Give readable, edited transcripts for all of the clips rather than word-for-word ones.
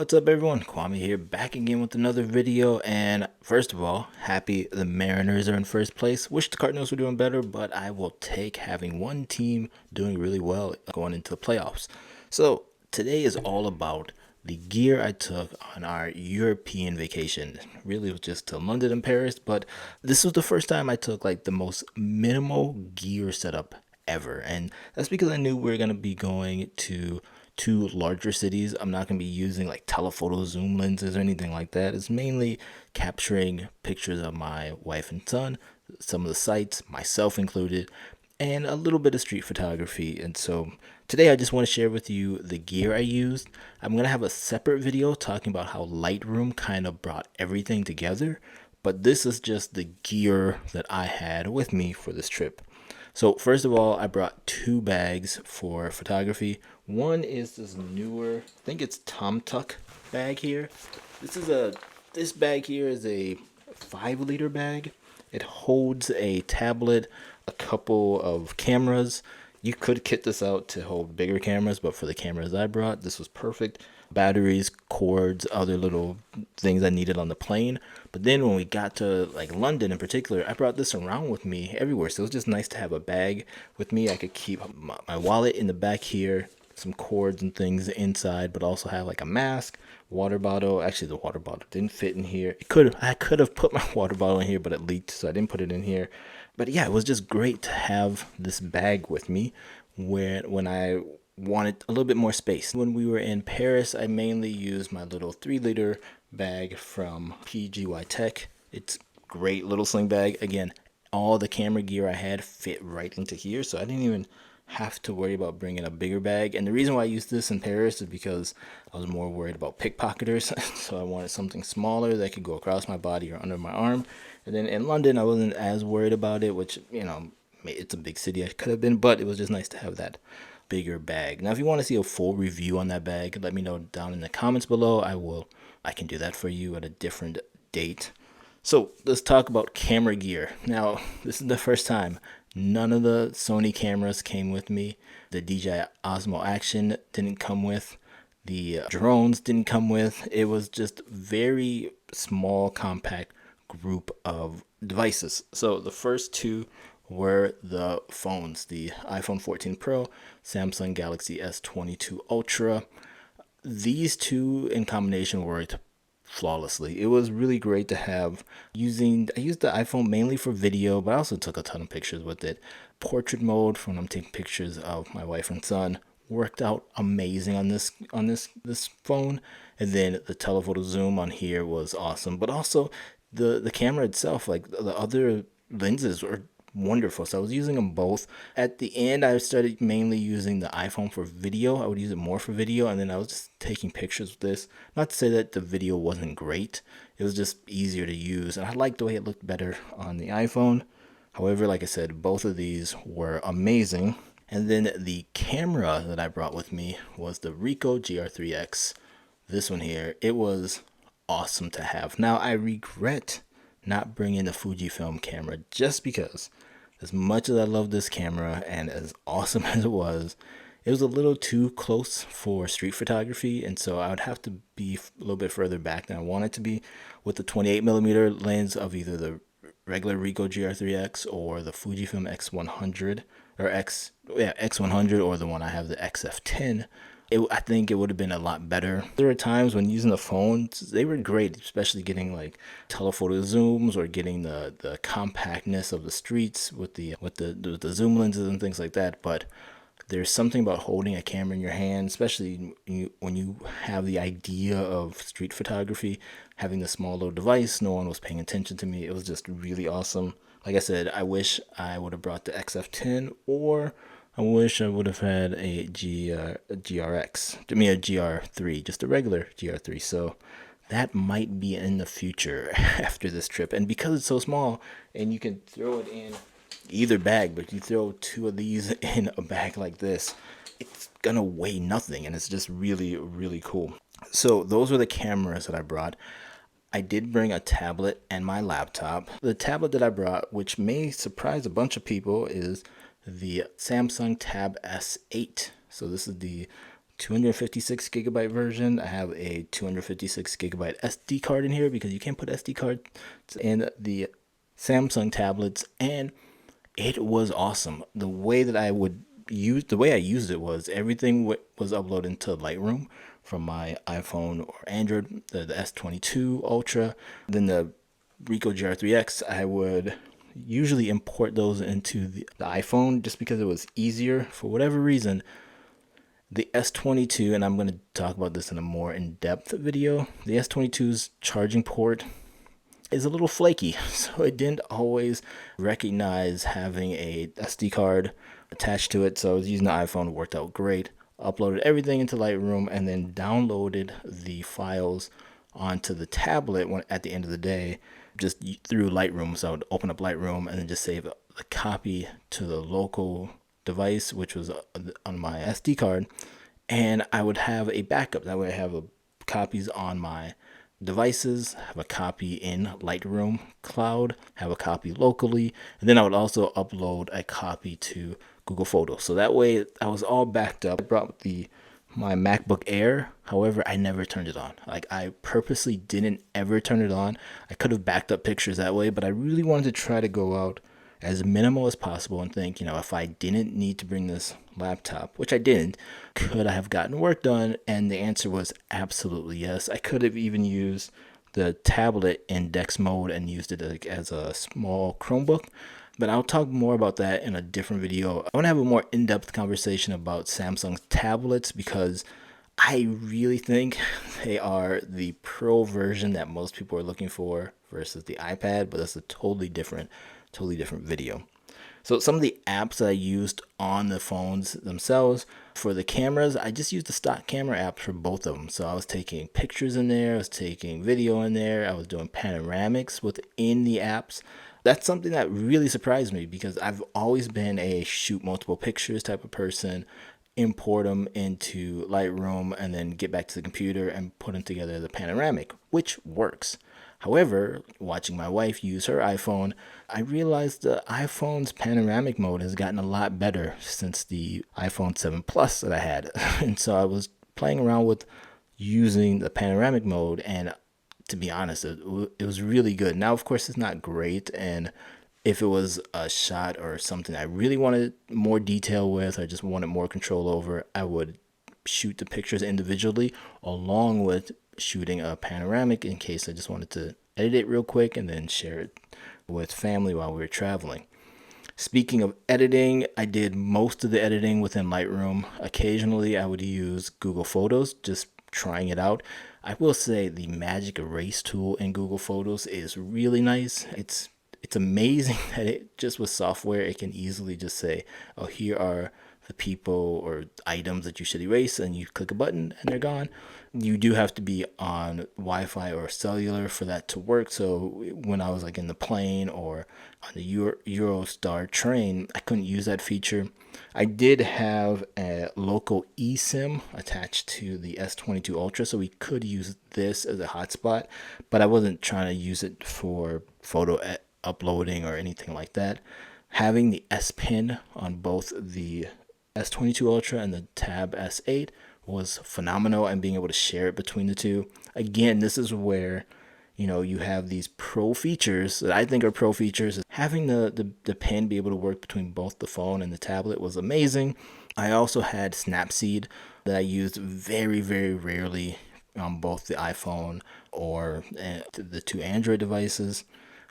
What's up everyone, Kwame here, back again with another video. And first of all, happy the Mariners are in first place. Wish the Cardinals were doing better, but I will take having one team doing really well going into the playoffs. So today is all about the gear I took on our European vacation. Really, it was just to London and Paris, but this was the first time I took like the most minimal gear setup ever. And that's because I knew we were going to be going to two larger cities. I'm not going to be using like telephoto zoom lenses or anything like that. It's mainly capturing pictures of my wife and son, some of the sights, myself included, and a little bit of street photography. And so today I just want to share with you the gear I used. I'm going to have a separate video talking about how Lightroom kind of brought everything together, but this is just the gear that I had with me for this trip. So first of all, I brought two bags for photography. One is this newer, I think it's Tom Tuck bag here. This bag here is a 5-liter bag. It holds a tablet, a couple of cameras. You could kit this out to hold bigger cameras, but for the cameras I brought, this was perfect. Batteries, cords, other little things I needed on the plane. But then when we got to like London in particular, I brought this around with me everywhere. So it was just nice to have a bag with me. I could keep my wallet in the back here, some cords and things inside, but also have like a mask, water bottle. Actually, the water bottle didn't fit in here. I could have put my water bottle in here, but it leaked, so I didn't put it in here. But yeah, it was just great to have this bag with me when I wanted a little bit more space. When we were in Paris, I mainly used my little 3-liter bag from PGY Tech. It's great little sling bag. Again, all the camera gear I had fit right into here, so I didn't even have to worry about bringing a bigger bag. And the reason why I used this in Paris is because I was more worried about pickpocketers. So I wanted something smaller that could go across my body or under my arm. And then in London, I wasn't as worried about it, which, it's a big city. I could have been, but it was just nice to have that bigger bag. Now, if you want to see a full review on that bag, let me know down in the comments below. I can do that for you at a different date. So let's talk about camera gear. Now, this is the first time none of the Sony cameras came with me. The DJI Osmo Action didn't come with. The drones didn't come with. It was just very small, compact group of devices. So the first two were the phones, the iPhone 14 Pro, Samsung Galaxy S22 Ultra. These two in combination worked flawlessly. It was really great to have. I used the iPhone mainly for video, but I also took a ton of pictures with it. Portrait mode for when I'm taking pictures of my wife and son worked out amazing on this phone. And then the telephoto zoom on here was awesome, but also the camera itself, like the other lenses were wonderful. So I was using them both. At the end, I started mainly using the iPhone for video. I would use it more for video, and then I was just taking pictures with this. Not to say that the video wasn't great, it was just easier to use, and I liked the way it looked better on the iPhone. However, like I said, both of these were amazing. And then the camera that I brought with me was the Ricoh GR3X. This one here, it was awesome to have. Now, I regret not bringing the Fujifilm camera just because, as much as I love this camera and as awesome as it was a little too close for street photography, and so I would have to be a little bit further back than I wanted to be with the 28mm lens of either the regular Ricoh GR3X or the Fujifilm X100 or X100, or the one I have, the XF10. I think it would have been a lot better. There were times when using the phones, they were great, especially getting like telephoto zooms or getting the compactness of the streets with the zoom lenses and things like that. But there's something about holding a camera in your hand, especially when you have the idea of street photography, having the small little device. No one was paying attention to me. It was just really awesome. Like I said, I wish I would have brought the XF10, or I wish I would have had a GRX. I mean, a GR3, just a regular GR3. So that might be in the future after this trip. And because it's so small and you can throw it in either bag, but you throw two of these in a bag like this, it's gonna weigh nothing, and it's just really, really cool. So those were the cameras that I brought. I did bring a tablet and my laptop. The tablet that I brought, which may surprise a bunch of people, is the Samsung Tab S8. So this is the 256 gigabyte version. I have a 256 gigabyte SD card in here because you can't put SD cards in the Samsung tablets, and it was awesome. The way I used it was everything was uploaded into Lightroom from my iPhone or Android, the S22 Ultra. Then the Ricoh GR 3X, I would usually import those into the iPhone just because it was easier. For whatever reason, the S22, and I'm going to talk about this in a more in-depth video, the S22's charging port is a little flaky, so it didn't always recognize having a SD card attached to it. So I was using the iPhone, it worked out great. Uploaded everything into Lightroom and then downloaded the files onto the tablet at the end of the day, just through Lightroom. So I would open up Lightroom and then just save a copy to the local device, which was on my SD card, and I would have a backup. That way I have copies on my devices, have a copy in Lightroom Cloud, have a copy locally, and then I would also upload a copy to Google Photos. So that way I was all backed up. I brought my MacBook Air. However, I never turned it on. Like, I purposely didn't ever turn it on. I could have backed up pictures that way, but I really wanted to try to go out as minimal as possible and think, if I didn't need to bring this laptop, which I didn't, could I have gotten work done? And the answer was absolutely yes. I could have even used the tablet index mode and used it as a small Chromebook, but I'll talk more about that in a different video. I want to have a more in-depth conversation about Samsung's tablets because I really think they are the pro version that most people are looking for versus the iPad, but that's a totally different video. So some of the apps that I used on the phones themselves, for the cameras, I just used the stock camera apps for both of them. So I was taking pictures in there, I was taking video in there, I was doing panoramics within the apps. That's something that really surprised me because I've always been a shoot multiple pictures type of person, import them into Lightroom, and then get back to the computer and put them together as a panoramic, which works. However, watching my wife use her iPhone, I realized the iPhone's panoramic mode has gotten a lot better since the iPhone 7 Plus that I had. And so I was playing around with using the panoramic mode, and to be honest, it was really good. Now, of course, it's not great, and if it was a shot or something I really wanted more detail with, I just wanted more control over, I would shoot the pictures individually along with shooting a panoramic in case I just wanted to edit it real quick and then share it with family while we were traveling. Speaking of editing, I did most of the editing within Lightroom. Occasionally I would use Google Photos, just trying it out. I will say the magic erase tool in Google Photos is really nice. It's amazing that it just with software, it can easily just say, oh, here are the people or items that you should erase, and you click a button and they're gone. You do have to be on Wi-Fi or cellular for that to work. So when I was like in the plane or on the Eurostar train, I couldn't use that feature. I did have a local eSIM attached to the S22 Ultra, so we could use this as a hotspot, but I wasn't trying to use it for photo uploading or anything like that. Having the S Pen on both the S22 Ultra and the Tab S8 was phenomenal, and being able to share it between the two. Again, this is where you have these pro features that I think are pro features. Having the pen be able to work between both the phone and the tablet was amazing. I also had Snapseed that I used very, very rarely on both the iPhone or the two Android devices.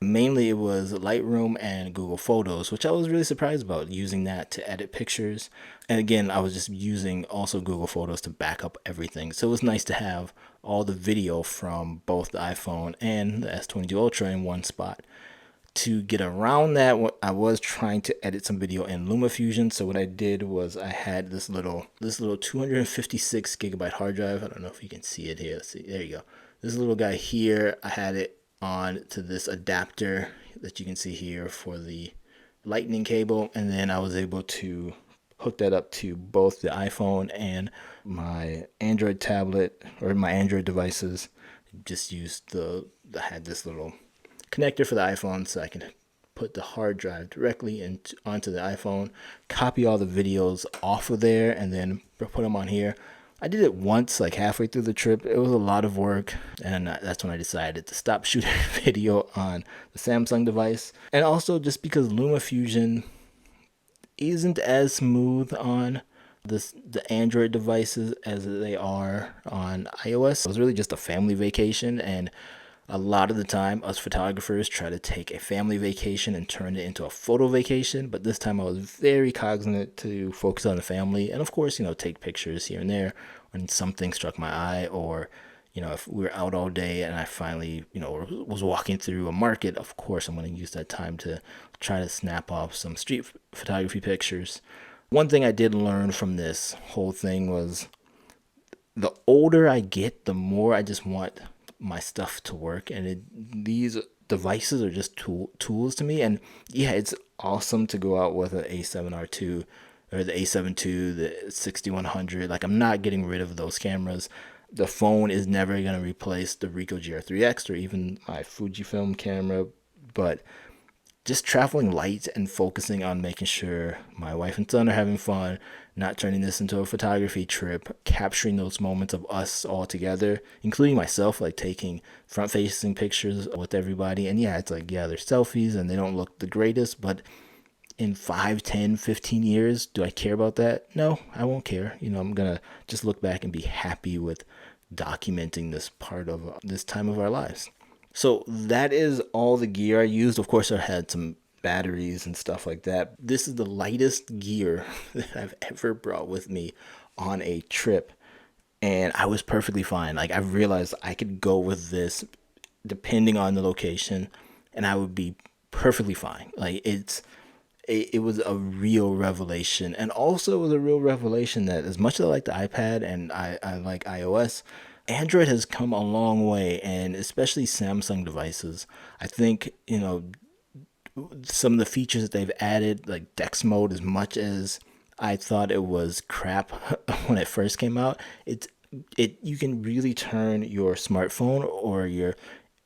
Mainly it was Lightroom and Google Photos, which I was really surprised about, using that to edit pictures. And again, I was just using also Google Photos to back up everything. So it was nice to have all the video from both the iPhone and the S22 Ultra in one spot. To get around that, I was trying to edit some video in LumaFusion. So what I did was I had this little 256 gigabyte hard drive. I don't know if you can see it here. Let's see, there you go. This little guy here, I had it on to this adapter that you can see here for the lightning cable, and then I was able to hook that up to both the iPhone and my Android tablet or my Android devices. Just used I had this little connector for the iPhone so I can put the hard drive directly onto the iPhone, copy all the videos off of there, and then put them on here. I did it once, like halfway through the trip. It was a lot of work, and that's when I decided to stop shooting video on the Samsung device. And also just because LumaFusion isn't as smooth on the Android devices as they are on iOS. It was really just a family vacation, and a lot of the time us photographers try to take a family vacation and turn it into a photo vacation, but this time I was very cognizant to focus on the family and of course, take pictures here and there when something struck my eye, or if we were out all day and I finally was walking through a market, of course I'm going to use that time to try to snap off some street photography pictures. One thing I did learn from this whole thing was the older I get, the more I just want my stuff to work, and these devices are just tools to me. And yeah, it's awesome to go out with an A7R2 or the A7 II, the 6100. Like, I'm not getting rid of those cameras. The phone is never going to replace the Ricoh GR3X or even my Fujifilm camera, but just traveling light and focusing on making sure my wife and son are having fun, not turning this into a photography trip, capturing those moments of us all together, including myself, like taking front-facing pictures with everybody. And yeah, it's like, yeah, they're selfies and they don't look the greatest, but in 5, 10, 15 years, do I care about that? No, I won't care. I'm going to just look back and be happy with documenting this part of this time of our lives. So that is all the gear I used. Of course, I had some batteries and stuff like that. This is the lightest gear that I've ever brought with me on a trip, and I was perfectly fine. Like, I realized I could go with this depending on the location and I would be perfectly fine. Like, it was a real revelation. And also it was a real revelation that as much as I like the iPad and I like iOS, Android has come a long way, and especially Samsung devices. I think, some of the features that they've added, like Dex mode, as much as I thought it was crap when it first came out, you can really turn your smartphone or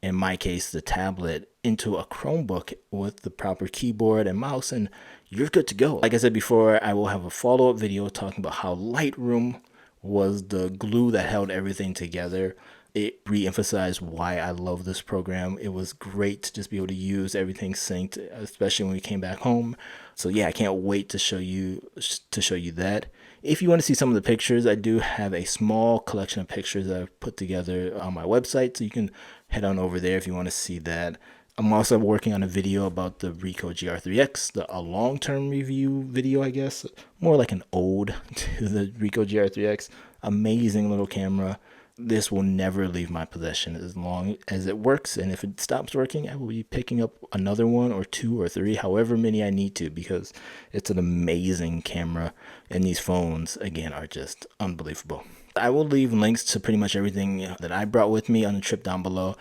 in my case, the tablet, into a Chromebook with the proper keyboard and mouse, and you're good to go. Like I said before, I will have a follow-up video talking about how Lightroom was the glue that held everything together. It re-emphasized why I love this program. It was great to just be able to use everything synced, especially when we came back home. So yeah, I can't wait to show you that. If you want to see some of the pictures, I do have a small collection of pictures that I've put together on my website, so you can head on over there if you want to see that. I'm also working on a video about the Ricoh GR3X, a long-term review video, I guess. More like an ode to the Ricoh GR3X. Amazing little camera. This will never leave my possession as long as it works. And if it stops working, I will be picking up another one or 2 or 3, however many I need to, because it's an amazing camera. And these phones, again, are just unbelievable. I will leave links to pretty much everything that I brought with me on the trip down below.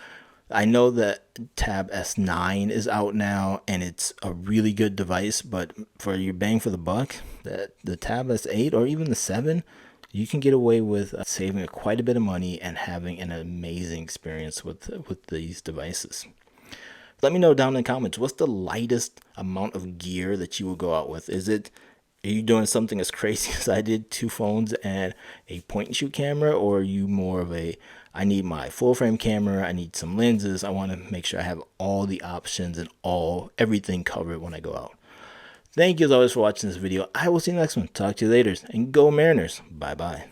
I know that Tab S9 is out now, and it's a really good device, but for your bang for the buck, the Tab S8 or even the 7, you can get away with saving quite a bit of money and having an amazing experience with these devices. Let me know down in the comments, what's the lightest amount of gear that you will go out with? Are you doing something as crazy as I did, 2 phones and a point and shoot camera, or are you more of I need my full frame camera, I need some lenses, I want to make sure I have all the options and everything covered when I go out? Thank you as always for watching this video. I will see you next one. Talk to you later, and go Mariners. Bye bye.